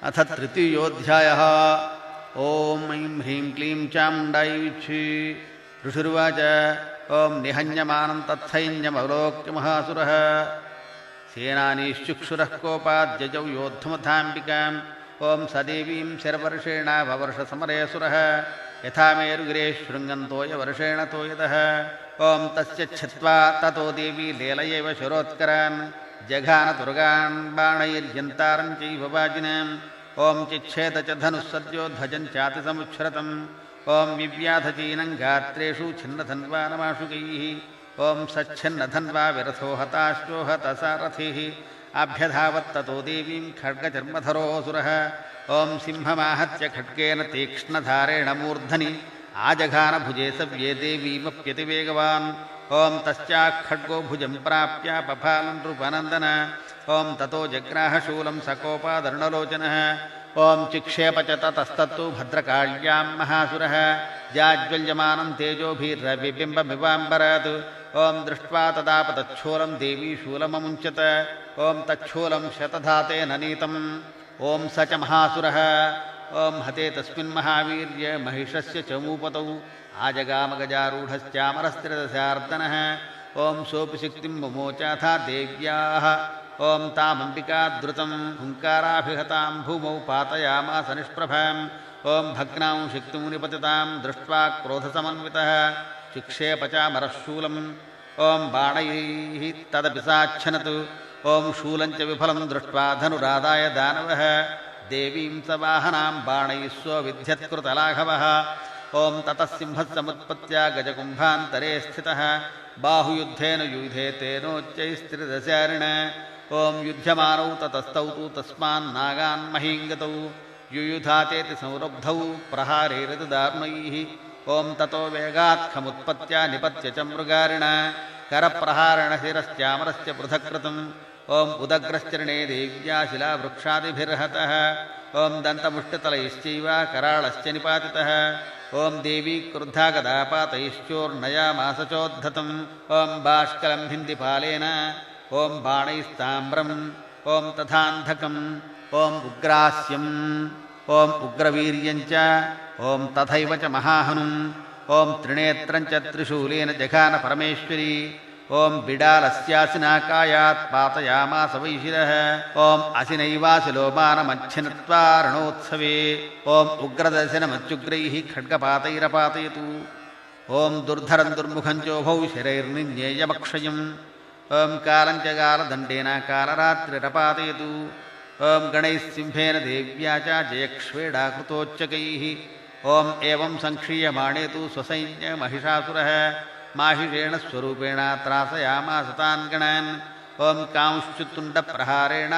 अथ तृतीयोऽध्यायः। ॐ ऐं ह्रीं क्लीं चामुण्डायै विच्छी। ऋषिरुवाच ॐ निहन्यमानं तत्सैन्यमवलोक्य महासुरः सेनानीश्चुक्षुरः कोपाद्यजौ योद्धुमथाम्बिकाम्। ॐ सदेवीं शरवर्षेण ववर्षसमरेऽसुरः यथा मेरुगिरे शृङ्गन्तोयवर्षेण तोयदः। ॐ तस्य छित्त्वा ततो देवी लेलयैव शरोत्करान् जघानतुर्गान् बाणैर्यन्तारं चैव वाजिनाम्। ॐ चिच्छेद च धनुः सद्यो ध्वजं चातिसमुच्छ्रतम्। ॐ विव्याधचीनं गात्रेषु छिन्नधन्वानमाशुकैः। ॐ सच्छिन्नधन्वा विरथो हताश्चो हतसारथिः अभ्यधावत्ततो देवीं खड्गचर्मधरोऽसुरः। ॐ सिंहमाहत्य खड्गेन तीक्ष्णधारेण मूर्धनि आजघानभुजे सव्ये देवीमप्यतिवेगवान्। ॐ तस्याखड्गो भुजं प्राप्य पफालं नृपनन्दन। ॐ ततो जग्राहशूलं सकोपादर्णलोचनः। ॐ चिक्षेप च ततस्तत्तु भद्रकाళ్यां महासुरः जाज्वल्यमानं तेजोभिर्रविबिम्बमिवाम्बरात्। ॐ दृष्ट्वा तदापतच्छूलं देवी शूलममुञ्चत। ॐ तच्छूलं शतधातेन नीतम्। ॐ स च महासुरः ॐ हते तस्मिन् महावीर्य महिषस्य च मूपतौ आजगामगजारूढश्चामरस्त्रिदशार्दनः। ॐ सोऽपि शक्तिं मुमोचाथा देव्याः। ॐ तामम्बिकाद्रुतं हुङ्काराभिहतां भूमौ पातयामास निष्प्रभाम्। ॐ भग्नां शक्तिं निपतितां दृष्ट्वा क्रोधसमन्वितः चिक्षेप चामरः शूलम्। ॐ बाणैः तदपि साच्छनत्। ॐ शूलं च विफलं दृष्ट्वा धनुरादाय दानवः देवीं स वाहनां बाणैः स्वविध्यत्कृतलाघवः। ॐ ततः सिंहस्समुत्पत्त्या गजकुम्भान्तरे स्थितः बाहुयुद्धेन युयुधे तेनोच्चैस्त्रिदशारिण। ॐ युध्यमानौ ततस्तौ तु तस्मान्नागान् महीङ्गतौ युयुधातेति संरब्धौ प्रहारैरतिदारुणैः। ॐ ततो वेगात्खमुत्पत्त्या निपत्य च मृगारिण करप्रहारेण शिरश्चामरस्य पृथक्कृतम्। ॐ उदग्रश्चरणे देव्या शिलावृक्षादिभिर्हतः। ॐ दन्तमुष्टितलैश्चैव कराळश्च निपातितः। ॐ देवी क्रुद्धा गदापातैश्चोर्णयामास चोद्धतम्। ॐ बाष्कलं भिन्दिपालेन ॐ बाणैस्ताम्रम्। ॐ तथान्धकम्। ॐ उग्रास्यम्। ॐ उग्रवीर्यञ्च। ॐ तथैव च महाहनुम्। ॐ त्रिनेत्रं च त्रिशूलेन जघान परमेश्वरी। ॐ बिडालस्यासिनाकायात् पातयामास वैशिरः। ॐ असिनैवासिलोमानमच्छिन्त्वा रणोत्सवे। ॐ उग्रदर्शनमत्युग्रैः खड्गपातैरपातयतु। ॐ दुर्धरं दुर्मुखं चोभौ शिरैर्निन्येयमक्षयम्। ॐ कालं च कालदण्डेन कालरात्रिरपातयतु। ॐ गणैः सिंहेन देव्या च जयक्ष्वेडाकृतोच्चकैः। ॐ एवं संक्षीयमाणे तु स्वसैन्यमहिषासुरः माहिषेण स्वरूपेण त्रासयामास तान् गणान्। ॐ कांश्चुतुण्डप्रहारेण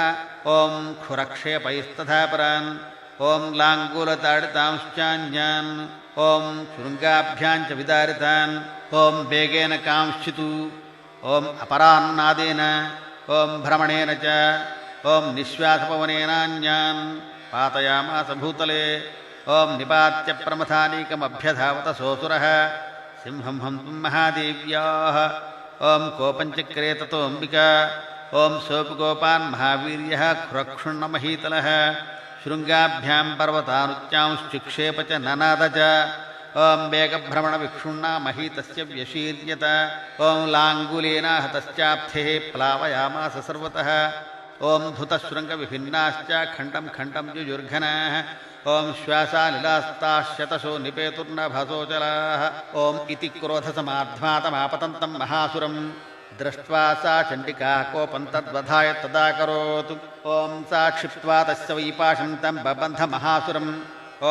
ॐ खुरक्षेपैस्तथा परान्। ॐ लाङ्गूलताडितांश्चान्यान् ॐ शृङ्गाभ्यां च विदारितान्। ॐ वेगेन कांश्चितु। ॐ अपरान्नादेन ॐ भ्रमणेन च ॐ निःश्वासपवनेनान्यान् पातयामास भूतले। ॐ निपात्य प्रमथानीकमभ्यधावत सोऽसुरः सिंहं हन्तुं महादेव्याः। ॐ कोपञ्चक्रे ततोऽम्बिका। ॐ सोऽपि गोपान् महावीर्यः खुरक्षुण्णमहीतलः शृङ्गाभ्यां पर्वतानुच्चांश्चिक्षेप च ननाद च। ॐ वेगभ्रमणविक्षुण्णा महीतस्य व्यशीर्यत। ॐ लाङ्गुलेन हतश्चाप्थेः प्लावयामास सर्वतः। ॐ धुतशृङ्गविभिन्नाश्च खण्डं खण्डं युयुर्घनाः। ॐ श्वासालिलास्ताः शतशो निपेतुर्नभसोचलाः। ॐ इति क्रोधसमाध्मातमापतन्तं महासुरं दृष्ट्वा सा चण्डिका कोपं तद्वधाय तदाकरोत्। ॐ सा क्षिप्त्वा तस्य वैपाशं तं बबन्ध महासुरम्।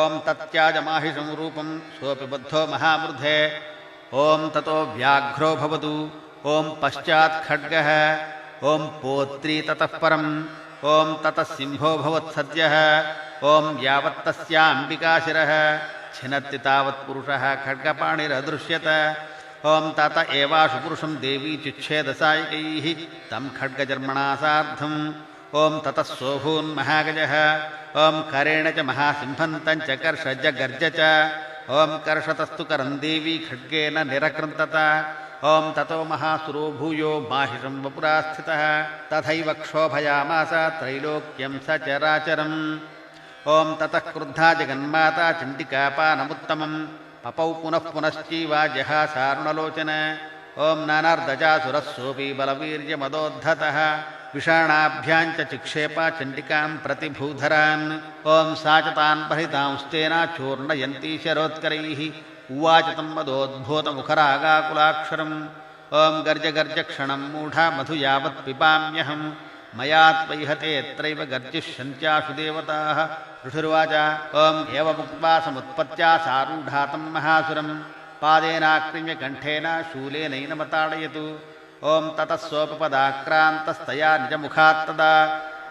ॐ तत्याजमाहिषं रूपं सोऽपि बद्धो महावृधे। ॐ ततो व्याघ्रो भवतु। ॐ पश्चात् खड्गः। ॐ पौत्री ततः परम्। ॐ ततः सिंहो भवत्सद्यः। ॐ यावत्तस्याम्बिकाशिरः छिनत्ति तावत्पुरुषः खड्गपाणिरदृश्यत। ॐ तत एवाशु पुरुषं देवी चिच्छेदसायकैः तं खड्गजर्मणा सार्धम्। ॐ ततः सोऽभून्महागजः। ॐ करेण च महासिंहं तं च कर्षजगर्ज च। ॐ कर्षतस्तु करं देवी खड्गेन निरकृन्तत। ॐ ततो महासुरो भूयो माहिषं वपुरा स्थितः तथैव क्षोभयामास त्रैलोक्यं सचराचरम्। ಓಂ ತತಃ ಕ್ರುದ್ಧಾ ಜಗನ್ಮಾತಾ ಚಂಡಿಕಾಪಾನಮುತ್ತಮಂ ಪಪೌ ಪುನಃ ಪುನಶ್ಚೈವ ಜಹಾಸಾರುಣಲೋಚನ ಓಂ ನಾನಾರ್ಧಜಾಸುರಃ ಸೋಪಿ ಬಲವೀರ್ಯಮದೋದ್ಧತಃ ವಿಷಾಣಾಭ್ಯಾಂಚ ಚಿಕ್ಷೇಪ ಚಂಡಿಕಾಂ ಪ್ರತಿಭೂಧರಾನ್ ಓಂ ಸಾ ಚ ತಾನ್ ಪರಿತಾಂಸ್ತೇನ ಚೂರ್ಣಯಂತೀ ಶರೋತ್ಕರೈಃ ಉವಾಚ ತಂ ಮದೋದ್ಭೂತಮುಖರಾಗಾಕುಲಾಕ್ಷರಂ ಓಂ ಗರ್ಜ ಗರ್ಜ ಕ್ಷಣಂ ಮೂಢಾ ಮಧು ಯಾವತ್ ಪಿಬಾಮ್ಯಹಂ ಮಯಾ ತ್ವಯಿಹತೆ ಯತ್ರೈವ ಗರ್ಜಿಷ್ಯಂತ್ಯಾಶು ದೇವತಾಃ ಋಷಿರುವಾಚ ಓಂ ಏವಮುಕ್ತ್ವಾ ಸಮುತ್ಪತ್ತ್ಯಾ ಸಾರೂಢಾ ತಂ ಮಹಾಸುರಂ ಪಾದೇನಾಕ್ರಮ್ಯ ಕಂಠೇನ ಶೂಲೇನೈನಮತಾಡಯತು ಓಂ ತತಃ ಸೋಪಪದಾಕ್ರಾಂತಸ್ತಯಾ ನಿಜಮುಖಾತ್ತದಾ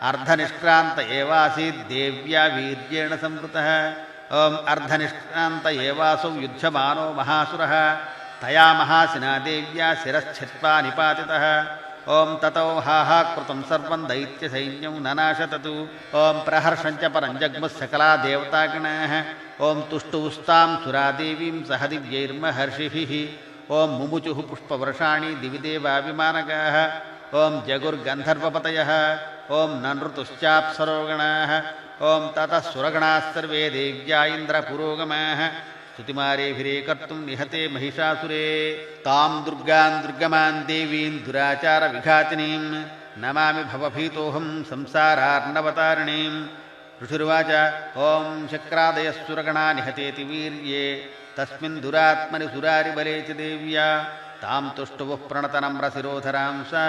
ಅರ್ಧನಿಷ್ಕ್ರಾಂತ ಏವಾಸೀದ್ ದೇವ್ಯಾ ವೀರ್ಯೇಣ ಸಂವೃತಃ ಓಂ ಅರ್ಧನಿಷ್ಕ್ರಾಂತ ಏವಾಸೌ ಯುಧ್ಯಮಾನೋ ಮಹಾಸುರಃ ತಯಾ ಮಹಾಸಿನಾ ದೇವ್ಯಾ ಶಿರಶ್ಛಿತ್ವಾ ನಿಪಾತಿತಃ ಓಂ ತತೋ ಹಾಹಾಕೃತಂ ಸರ್ವಂ ದೈತ್ಯಸೈನ್ಯಂ ನನಾಶತತು ಓಂ ಪ್ರಹರ್ಷಂಚ ಪರಂಜಗ್ಮುಃ ಸಕಲಾ ದೇವತಾಗಣಾಃ ಓಂ ತುಷ್ಟುಸ್ತಾಂ ಸುರಾದೇವೀಂ ಸಹ ದಿವ್ಯೈರ್ಮಹರ್ಷಿಭಿಃ ಓಂ ಮುಮುಚುಃ ಪುಷ್ಪವರ್ಷಾಣಿ ದಿವಿ ದೇವಾಭಿಮಾನಗಾಃ ಓಂ ಜಗುರ್ಗಂಧರ್ವಪತಯಃ ಓಂ ನನೃತುಶ್ಚಾಪ್ಸರೋಗಣಾಃ ಓಂ ತತಃ ಸುರಗಣಾಃ ಸರ್ವೇ ದೇವ್ಯಾ ಇಂದ್ರಪುರೋಗಮಾಃ ಸ್ತುತಿಮಾರೇಭಿರೇಕರ್তুಂ ನಿಹತೆ ಮಹಿಷಾಸುರೇ ತಾಂ ದುರ್ಗಾಂ ದುರ್ಗಮಾಂ ದೇವೀಂ ದುರಾಚಾರವಿಘಾತಿನೀಂ ನಮಾಮಿ ಭವಭೀತೋಹಂ ಸಂಸಾರಾರ್ಣವತಾರಿಣೀಂ ಋಷಿರುವಾಚ ಓಂ ಶಕ್ರಾದಯಃ ಸುರಗಣಾ ನಿಹತೇತಿ ವೀರ್ಯೇ ತಸ್ಮಿನ್ ದುರಾತ್ಮನಿ ಸುರಾರಿಬಲೇ ಚ ದೇವ್ಯಾ ತಾಂ ತುಷ್ಟುವುಃ ಪ್ರಣತನಮ್ರಶಿರೋಧರಾಂ ಸ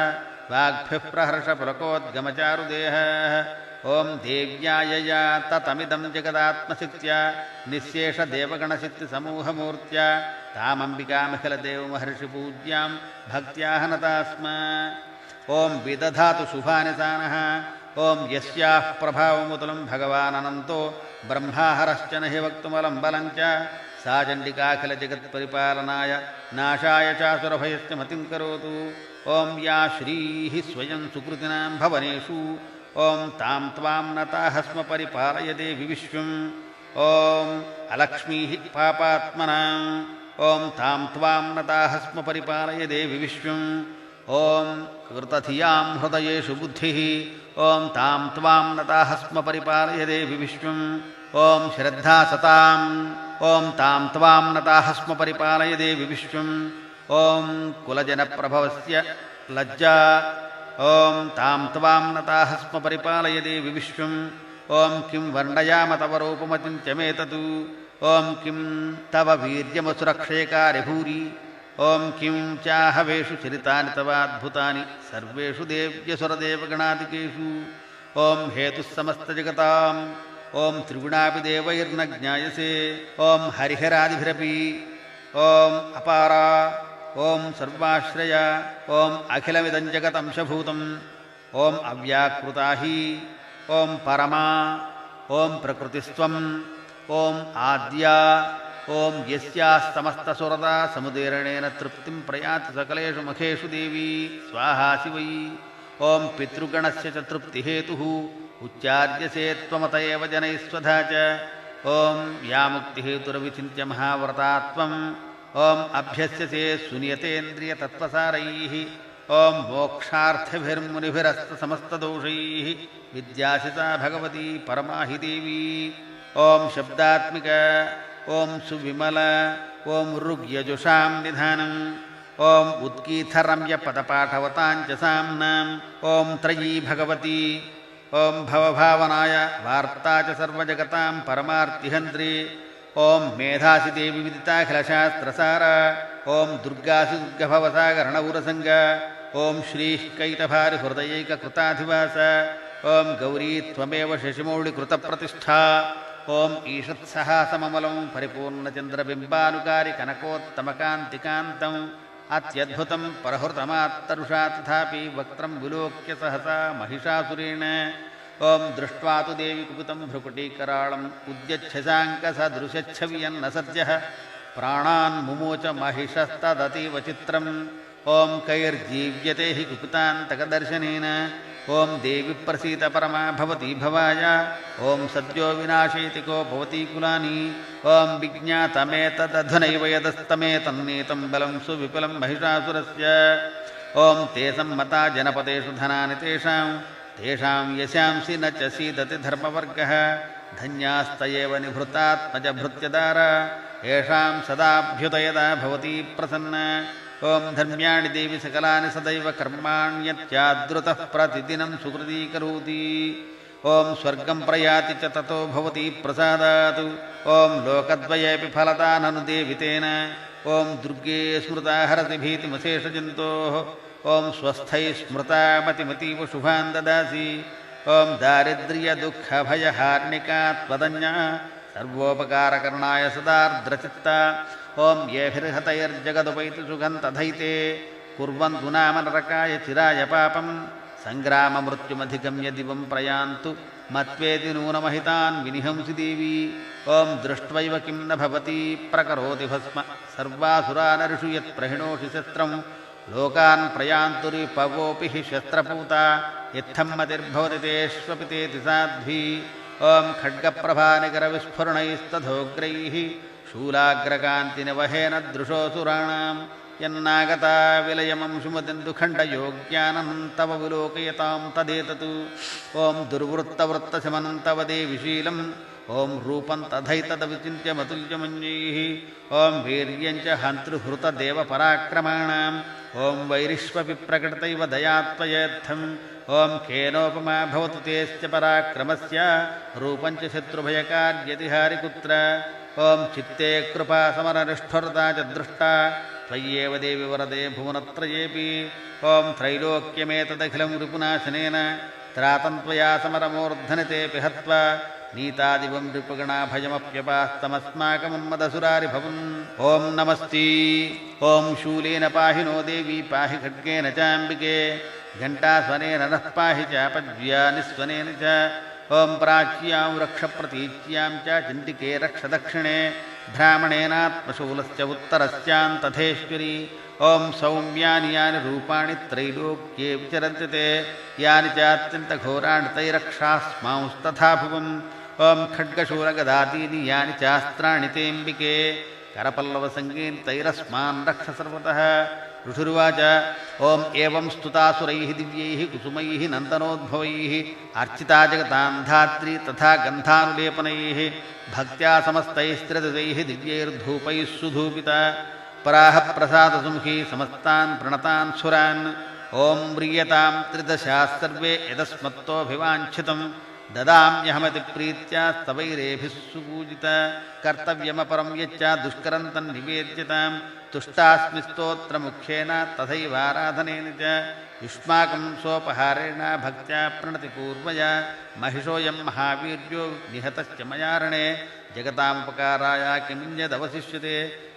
ವಾಗ್ಭಿಃ ಪ್ರಹರ್ಷ ಪುಲಕೋದ್ಗಮಚಾರುದೇಹಃ ಓಂ ದೇವ್ಯಾಯಯಾ ತತಮಿದಂ ಜಗದಾತ್ಮಶಕ್ತ್ಯಾ ನಿಶೇಷ ದೇವಗಣಶಕ್ತಿ ಸಮೂಹಮೂರ್ತ್ಯ ತಾಮಂಬಿಕಾಮಖಿಲದೇವಮಹರ್ಷಿ ಪೂಜ್ಯಾಂ ಭಕ್ತ್ಯಾ ಹನತಾಸ್ಮ ಓಂ ವಿದಧಾತು ಶುಭಾನಿ ಸಾನಃ ಓಂ ಯಸ್ಯಾಃ ಪ್ರಭಾವಮುತುಲಂ ಭಗವಾನನಂತೋ ಬ್ರಹ್ಮಾಹರಶ್ಚ ನ ಹಿ ವಕ್ತುಮಲಂ ಬಲಂ ಚ ಸಾ ಚಂಡಿಕಾಖಿಲಜಗತ್ಪರಿಪಾಲನಾಯ ನಾಶಾಯ ಚಾಸುರಭಯಶ್ಚ ಮತಿಂ ಕರೋತು ಓಂ ಯಾ ಶ್ರೀಃ ಸ್ವಯಂ ಸುಕೃತಿನಾಂ ಭವನೇಷು ಓಂ ತಾಂ ತ್ವಾಂ ನತಾಃ ಸ್ಮ ಪರಿಪಾಲಯ ದೇವಿ ವಿಶ್ವಂ ಓಂ ಅಲಕ್ಷ್ಮೀಃ ಪಾಪಾತ್ಮನಾಂ ಓಂ ತಾಂ ತ್ವಾಂ ನತಾಃ ಸ್ಮ ಪರಿಪಾಲಯ ದೇವಿ ವಿಶ್ವಂ ಓಂ ಕೃತಧಿಯಾಂ ಹೃದಯೇಷು ಬುದ್ಧಿಃ ಓಂ ತಾಂ ತ್ವಾಂ ನತಾಃ ಸ್ಮ ಪರಿಪಾಲಯ ದೇವಿ ವಿಶ್ವಂ ಓಂ ಶ್ರದ್ಧಾ ಸತಾಂ ಓಂ ತಾಂ ತ್ವಾಂ ನತಾಃ ಸ್ಮ ಪರಿಪಾಲಯ ದೇವಿ ವಿಶ್ವಂ ಓಂ ಕುಲಜನಪ್ರಭವಸ್ಯ ಲಜ್ಜಾ ಓಂ ತಾಂ ತ್ವಾಂ ನತಾಃ ಸ್ಮ ಪರಿಪಾಲಯ ದೇವಿ ವಿಶ್ವಂ ಓಂ ಕಿಂ ವರ್ಣಯಾಮ ತವ ರೂಪಮತಿಂ ಚ ಮೇತತು ಓಂ ಕಿಂ ತವ ವೀರ್ಯಮಸುರಕ್ಷೇಕಾರಿ ಭೂರಿ ಓಂ ಕಿಂ ಚಾಹವೇಷು ಚರಿತಾನಿ ತವಾದ್ಭುತಾನಿ ಸರ್ವೇಷು ದೇವ್ಯಸುರದೇವಗಣಾದಿಕೇಷು ಓಂ ಹೇತುಃ ಸಮಸ್ತಜಗತಾಂ ಓಂ ತ್ರಿಗುಣಾಪಿ ದೇವೈರ್ನ ಜ್ಞಾಯಸೆ ಓಂ ಹರಿಹರಾದಿಭಿರಪಿ ಓಂ ಅಪಾರ ಓಂ ಸರ್ವಾಶ್ರಯ ಓಂ ಅಖಿಲಮಿದಂ ಜಗದಂಶಭೂತಂ ಓಂ ಅವ್ಯಾಕೃತಾ ಹಿ ಓಂ ಪರಮಾ ಓಂ ಪ್ರಕೃತಿಸ್ತ್ವಂ ಓಂ ಆದ್ಯಾ ಓಂ ಯಸ್ಯಾಸ್ತಮಸ್ತಸುರತಾ ಸಮುದೀರಣೇನ ತೃಪ್ತಿಂ ಪ್ರಯಾತಿ ಸಕಲೇಷು ಮಖೇಷು ದೇವಿ ಸ್ವಾಹಾಸಿ ವೈ ಓಂ ಪಿತೃಗಣಸ್ಯ ಚ ತೃಪ್ತಿಹೇತುಃ ಉಚ್ಚಾರ್ಯಸೇ ತ್ವಮತ ಏವ ಜನೈಃ ಸ್ವಧಾ ಚ ಓಂ ಯಾ ಮುಕ್ತಿಹೇತುರವಿಚಿನ್ತ್ಯ ಮಹಾವ್ರತಾತ್ವಂ ಓಂ ಅಭ್ಯಸ್ಯಸೇ ಸುನಿಯತೇಂದ್ರಿಯತತ್ವಸಾರೈಃ ಓಂ ಮೋಕ್ಷಾರ್ಥಭಿರ್ಮುನಿಭಿರಸ್ತಸಮಸ್ತದೋಷೈಃ ವಿದ್ಯಾಸಿತಾ ಭಗವತಿ ಪರಮಾ ಹಿ ದೇವಿ ಓಂ ಶಬ್ದಾತ್ಮಿಕ ಓಂ ಸುವಿಮಲ ಓಂ ಋಗ್ಯಜುಷಾಂ ನಿಧಾನಂ ಓಂ ಉತ್ಕೀಥರಮ್ಯ ಪದಪಾಠವತಾಂಚ ಸಾಮ್ನಾಂ ಓಂ ತ್ರಯೀ ಭಗವತಿ ಓಂ ಭವಭಾವನಾಯ ವಾರ್ತಾ ಚ ಸರ್ವಜಗತಾಂ ಪರಮಾರ್ತಿಹಂತ್ರಿ ಓಂ ಮೇಧಾಸಿ ದೇವಿ ವಿದಿತಾಖಿಲಶಾಸ್ತ್ರಸಾರ ಓಂ ದುರ್ಗಾಸಿ ದುರ್ಗಭವಸಾಗರಣೌರಸಂಗ ಓಂ ಶ್ರೀಃ ಕೈಟಭಾರಿ ಹೃದಯೈಕಕೃತಾಧಿವಾಸ ಓಂ ಗೌರೀ ತ್ವಮೇವ ಶಶಿಮೌಳಿಕೃತಪ್ರತಿಷ್ಠಾ ಓಂ ಈಷತ್ಸಹಾಸಮಮಲಂ ಪರಿಪೂರ್ಣಚಂದ್ರಬಿಂಬಾನುಕಾರಿ ಕನಕೋತ್ತಮಕಾಂತಿಕಾಂತಂ ಅತ್ಯದ್ಭುತಂ ಪರಹೃತಮಾತ್ತರುಷಾ ತಥಾಪಿ ವಕ್ತ್ರಂ ವಿಲೋಕ್ಯ ಸಹಸಾ ಮಹಿಷಾಸುರೇಣ ಓಂ ದೃಷ್ಟ್ವಾ ತು ದೇವಿ ಕುಪಿತಂ ಭ್ರುಕುಟೀಕರಾಳಂ ಉದ್ಯಚ್ಛಸಾಂಕಸದೃಶಚ್ಛವಿಯನ್ನ ಸದ್ಯಃ ಪ್ರಾಣಾನ್ ಮುಮೋಚ ಮಹಿಷಸ್ತದತೀವ ಚಿತ್ರಂ ಓಂ ಕೈರ್ಜೀವ್ಯತೆ ಹಿ ಕುಪಿತಾಂತಕದರ್ಶನೇನ ಓಂ ದೇವಿ ಪ್ರಸೀತ ಪರಮಾ ಭವತಿ ಭವಾಯ ಓಂ ಸದ್ಯೋ ವಿನಾಶೇತಿ ಕೋ ಭವತಿ ಕುಲಾನಿ ಓಂ ವಿಜ್ಞಾತಮೇತದಧನೈವ ಯದಸ್ತಮೇತನ್ನೇತಂ ಬಲಂ ಸುವಿಪುಲಂ ಮಹಿಷಾಸುರಸ್ಯ ಓಂ ತೇ ಸಮ್ಮತಾ ಜನಪದೇಷು ಧನಾನಿ ತೇಷಾಂ ಯಶಾಂಸಿ ನ ಚ ಸೀದತಿ ಧರ್ಮವರ್ಗಃ ಧನ್ಯಾಸ್ತಯೇವ ನಿಭೃತಾತ್ಮಜಭೃತ್ಯದಾರ ಯೇಷಾಂ ಸದಾಭ್ಯುದಯದ ಭವತಿ ಪ್ರಸನ್ನ. ಓಂ ಧರ್ಮ್ಯಾಣಿ ದೇವಿ ಸಕಲಾನಿ ಸದೈವ ಕರ್ಮಾಣ್ಯತ್ಯಾದೃತಃ ಪ್ರತಿದಿನಂ ಸುಕೃತೀಕರೋತಿ. ಓಂ ಸ್ವರ್ಗಂ ಪ್ರಯಾತಿ ಚ ತತೋ ಭವತಿ ಪ್ರಸಾದಾತ್. ಓಂ ಲೋಕದ್ವಯೇಪಿ ಫಲದಾನನು ದೇವಿತೇನ. ಓಂ ದುರ್ಗೆ ಸ್ಮೃತಾ ಹರತಿ ಭೀತಿಮಶೇಷಜಂತೋಃ. ಓಂ ಸ್ವಸ್ಥೈ ಸ್ಮೃತಾ ಮತಿಮತೀವ ಶುಭಾನ್ ದದಾಸಿ. ಓಂ ದಾರಿದ್ರ್ಯ ದುಃಖ ಭಯಹಾರ್ಣಿಕಾ ತ್ವದನ್ಯ ಸರ್ವೋಪಕಾರಕರಣಾಯ ಸದಾರ್ದ್ರಚಿತ್ತ. ಓಂ ಯೇಭಿರ್ಹತೈರ್ಜಗದುಪೈತಿ ಸುಖಂ ತಥೈತೆ ಕುರ್ವಂತು ನಾಮ ನರಕಾಯ ಚಿರಾಯ ಪಾಪಂ. ಸಂಗ್ರಾಮ ಮೃತ್ಯುಮಧಿಗಮ್ಯ ದಿವಂ ಪ್ರಯಾಂತು ಮತ್ವೇತಿ ನೂನಮಹಿತಾನ್ ವಿನಿಹಂಸಿ ದೇವಿ. ಓಂ ದೃಷ್ಟ್ವೈವ ಕಿಂ ನ ಭವತಿ ಪ್ರಕರೋತಿ ಭಸ್ಮ ಸರ್ವಾಸುರಾನರಿಷು ಯತ್ ಪ್ರಹಿಣೋಷಿ ಶಸ್ತ್ರಂ. ಲೋಕಾನ್ ಪ್ರಯಾಂತುರಿಪವೋಪಿ ಹಿ ಶಸ್ತ್ರಪೂತ ಇತ್ತಂ ಮತಿರ್ಭವತಿ ತೇಷ್ವಪಿ ತೇತಿ ಸಾಧ್ವಿ. ಓಂ ಖಡ್ಗಪ್ರಭಾನಿಕರವಿಸ್ಫುರಣೈಸ್ತಥೋಗ್ರೈಃ ಶೂಲಾಗ್ರಕಾಂತಿನವಹೇನ ದೃಶೋಸುರಾಣಾಂ. ಯನ್ನಾಗತಾ ವಿಲಯಮಂಶುಮದೆಂದು ಖಂಡಯೋಗ್ಯಾನಂತವ ವಿಲೋಕಯತಾಂ ತದೇತತು. ಓಂ ದುರ್ವೃತ್ತವೃತ್ತಶಮನಂತವ ದೇವಿಶೀಲಂ. ಓಂ ರೂಪಂ ತಥೈತದವಿಚಿತ್ಯಮತುಲ್ಯಮಂಜೈಃ. ಓಂ ವೀರ್ಯಂಚ ಹಂತೃಹೃತದೇವ ಪರಾಕ್ರಮಾಣಾಂ. ಓಂ ವೈರಿಷ್ವಪಿ ಪ್ರಕಟತೈವ ದಯಾತ್ವಯೇತ್ಥಂ. ಓಂ ಖೇನೋಪಮಾ ಭವತು ತೇಶ್ಚ ಪರಾಕ್ರಮಸ್ಯ ರೂಪಂಚ ಶತ್ರುಭಯಕಾರ್ಯತಿಹಾರಿಕುತ್ರ. ಓಂ ಚಿತ್ತೇ ಕೃಪಾ ಸಮರನಿಷ್ಠುರತಾ ಚ ದೃಷ್ಟಾ ತ್ವಯ್ಯೇವ ದೇವಿ ವರದೆ ಭುವನತ್ರಯೇಪಿ. ಓಂ ತ್ರೈಲೋಕ್ಯಮೇತದಖಿಲಂ ರಿಪುನಾಶನೇನ ತ್ರಾತಂ ತ್ವಯಾ ಸಮರಮೂರ್ಧನಿತೇಪಿ ಹತ್ವಾ ನೀತಾದಿವಂ ರಿಪುಗಣಾಭಯಮಪ್ಯಪಾಸ್ತಮಸ್ಮಾಕಮನ್ಮದಸುರಾರಿಭವನ್. ಓಂ ನಮಸ್ತಿ. ಓಂ ಶೂಲೇನ ಪಾಹಿ ನೋ ದೇವಿ ಪಾಹಿ ಖಡ್ಗೇನ ಚಾಂಬಿಕೆ. ಘಂಟಾಸ್ವನೇನ ನಃ ಪಾಹಿ ಚಾಪಜ್ಯಾನಿಸ್ವನೇನ ಚ. ಓಂ ಪ್ರಾಚ್ಯಾಂ ರಕ್ಷ ಪ್ರತೀಚ್ಯಾಂ ಚ ಚಂಡಿಕೆ ರಕ್ಷ ದಕ್ಷಿಣೆ. ಭ್ರಾಮಣೇನಾತ್ಮಶೂಲಸ್ಯ ಉತ್ತರಸ್ಯಾಂ ತಥೇಶ್ವರಿ. ಓಂ ಸೌಮ್ಯಾನಿ ಯಾನಿ ರೂಪಾಣಿ ತ್ರೈಲೋಕ್ಯೇ ವಿಚರಂತಿ ತೇ. ಯಾನಿ ಚಾತ್ಯಂತಘೋರಾಣಿ ತೈರಕ್ಷಾಸ್ಮಾಂಸ್ತಥಾ ಭುವಂ. ಓಂ ಖಡ್ಗಶೂಲಗದಾದೀನಿ ಯಾನಿ ಚಾಸ್ತ್ರಾಣಿ ತೇಂಬಿಕೆ. ಕರಪಲ್ಲವಸಂಗೀನಿ ತೈರಸ್ಮಾನ್ ರಕ್ಷ ಸರ್ವತಃ. ಋಷುರುವಾಚ. ಓಂ ಏವಂ ಸ್ತುತಾಸುರೈಃ ದಿವ್ಯೈಃ ಕುಸುಮೈಃ ನಂದನೋದ್ಭವೈಃ ಅರ್ಚಿತಾ ಜಗತಾಂ ಧಾತ್ರಿ ತಥಾ ಗಂಧಾನುಲೇಪನೈಃ ಭಕ್ತ್ಯಾ ಸಮಸ್ತೈಸ್ತ್ರಿದೈಃ ದಿವ್ಯೈರ್ಧೂಪೈಃ ಸುಧೂಪಿತಾ. ಪರಾಹ ಪ್ರಸಾದಸುಮುಖಿ ಸಮಸ್ತಾನ್ ಪ್ರಣತಾನ್ ಸುರಾನ್. ಓಂ ವ್ರಿಯತಾಂ ತ್ರಿದಶಾಃ ಸರ್ವೇ ಯದಸ್ಮತ್ತೋಭಿವಾಂಛಿತಂ. ದದಾಮ್ಯಹಮತಿ ಪ್ರೀತ್ಯಾ ಸ್ತವೈರೇಭಿಃ ಸುಪೂಜಿತ. ಕರ್ತವ್ಯಮಪರಂ ಯಚ್ಚ ದುಷ್ಕರಂ ತನ್ನಿವೇದ್ಯತಾಂ. ತುಷ್ಟಾಸ್ಮಿ ಸ್ತೋತ್ರಮುಖ್ಯೇನ ತಥೈವಾರಾಧನೇನ ಚ. ಯುಷ್ಮಾಕಂ ಸೋಪಹಾರೇಣ ಭಕ್ತ್ಯಾ ಪ್ರಣತಿ ಪೂರ್ವಯ. ಮಹಿಷೋಯಂ ಮಹಾವೀರ್ಯೋ ನಿಹತಶ್ಚ ಮಯಾರಣೆ. ಜಗತಾಮುಪಕಾರಾಯ ಕಿಮಿನ್ಯದವಶಿಷ್ಯತೆ.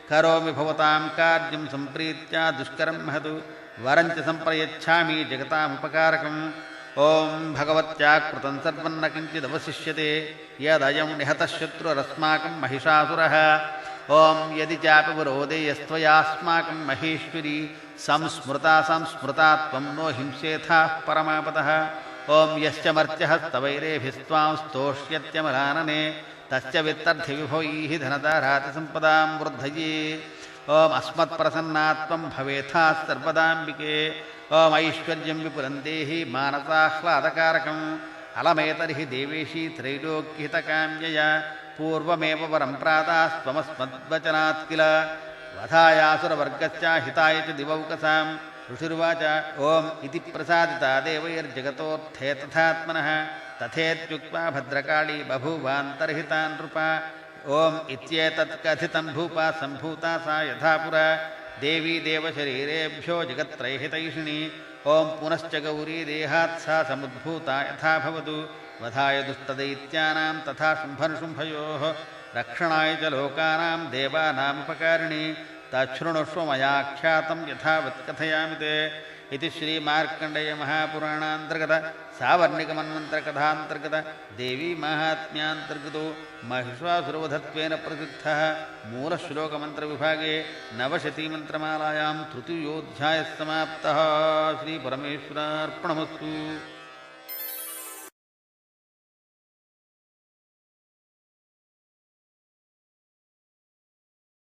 ಕರೋಮಿ ಭವತಾಂ ಕಾರ್ಯಂ ಸಂಪ್ರೀತ್ಯಾ ದುಷ್ಕರಂ ಮಹತು. ವರಂಚ ಸಂಪ್ರಯಚ್ಛಾಮಿ ಜಗತಾಮುಪಕಾರಕಂ. ಓಂ ಭಗವತ್ಯಾಕೃತಂ ಸರ್ವಂ ನ ಕಿಂಚಿದವಶಿಷ್ಯತೆ. ಯದಯಂ ನಿಹತಃ ಶತ್ರುರಸ್ಮಾಕಂ ಮಹಿಷಾಸುರಃ. ಓಂ ಯದಿ ಚಾಪಿ ವಿರೋಧೇಯಸ್ತ್ವಯಾಸ್ಮಾಕಂ ಮಹೇಶ್ವರಿ ಸಂಸ್ಮೃತಾ ಸಂಸ್ಮೃತಾ ತ್ವಂ ನೋ ಹಿಂಸೇಥಾಃ ಪರಮಾಪತಃ. ಓಂ ಯಶ್ಚ ಮರ್ತ್ಯಃ ಸ್ತವೈರೇಭಿಸ್ತ್ವಾಂ ಸ್ತೋಷ್ಯತ್ಯಮಲಾನನೆ. ತಸ್ಯ ವಿತ್ತರ್ಥಿವಿಭವೈಃ ಧನದಾರಾತಿ ಸಂಪದಾಂ ವೃದ್ಧಯೇ. ಓಂ ಅಸ್ಮತ್ಪ್ರಸನ್ನಾತ್ವಂ ಭವೇಥಾಃ ಸರ್ವದಾಂಬಿಕೆ. ಓಂ ಐಶ್ವರ್ಯಂ ವಿಪುಲಂ ದೇಹಿ ಮಾನಸಾಹ್ಲಾದಕಾರಕಂ. ಅಲಮೇತರ್ಹಿ ದೇವೇಶಿ ತ್ರೈಲೋಕ್ಯಹಿತಕಾಮ್ಯಯ. ಪೂರ್ವಮೇವ ವರಂ ಪ್ರಾದಾಸ್ತ್ವಮಸ್ಮದ್ವಚನಾತ್ ಕಿಲ. ವಧಾಯಾಸುರವರ್ಗಸ್ಯ ಹಿತಾಯ ಚ ದಿವೌಕಸಾಂ. ಋಷಿರುವಾಚ. ಓಂ ಇತಿ ಪ್ರಸಾದಿತಾ ದೇವೈರ್ಜಗತೋರ್ಥೇ ತಥಾತ್ಮನಃ. ತಥೇತ್ಯುಕ್ತ್ವಾ ಭದ್ರಕಾಳಿ ಬಭೂವಾಂತರ್ಹಿತಾ ನೃಪ. ಓಂ ಇತ್ಯೇತತ್ ಕಥಿತಂ ಭೂಪಾ ಸಂಭೂತಾ ಸಾ ಯಥಾ ಪುರ. ದೇವಿ ದೇವಶರೀರೇಭ್ಯೋ ಜಗತ್ರೈಹಿತೈಷಿಣಿ. ಓಂ ಪುನಶ್ಚ ಗೌರೀ ದೇಹಾತ್ ಸಾ ಸಮುದ್ಭೂತಾ ಯಥಾ ಭವತು. ವಧಾಯ ದುಷ್ಟದೈತ್ಯಾನಾಂ ತಥಾ ಶುಂಭನಿಶುಂಭಯೋಃ. ರಕ್ಷಣಾಯ ಚ ಲೋಕಾನಾಂ ದೇವಾನಾಮುಪಕಾರಿಣಿ. ತಚ್ಛೃಣುಷ್ವ ಮಯಾಖ್ಯಾತಂ ಯಥಾವತ್ ಕಥಯಾಮಿ ತೇ. इति श्री मार्कंडेय महापुराणांतर्गत सावर्णिक मन्वंतर कथांतर्गत देवी महात्म्यांतर्गतो महिषासुरवधत्वेन प्रसिद्धः मूल श्लोक मंत्र विभागे नवशती मंत्रमालायां तृतीयोऽध्यायः समाप्तः। श्री परमेश्वरार्पणमस्तु।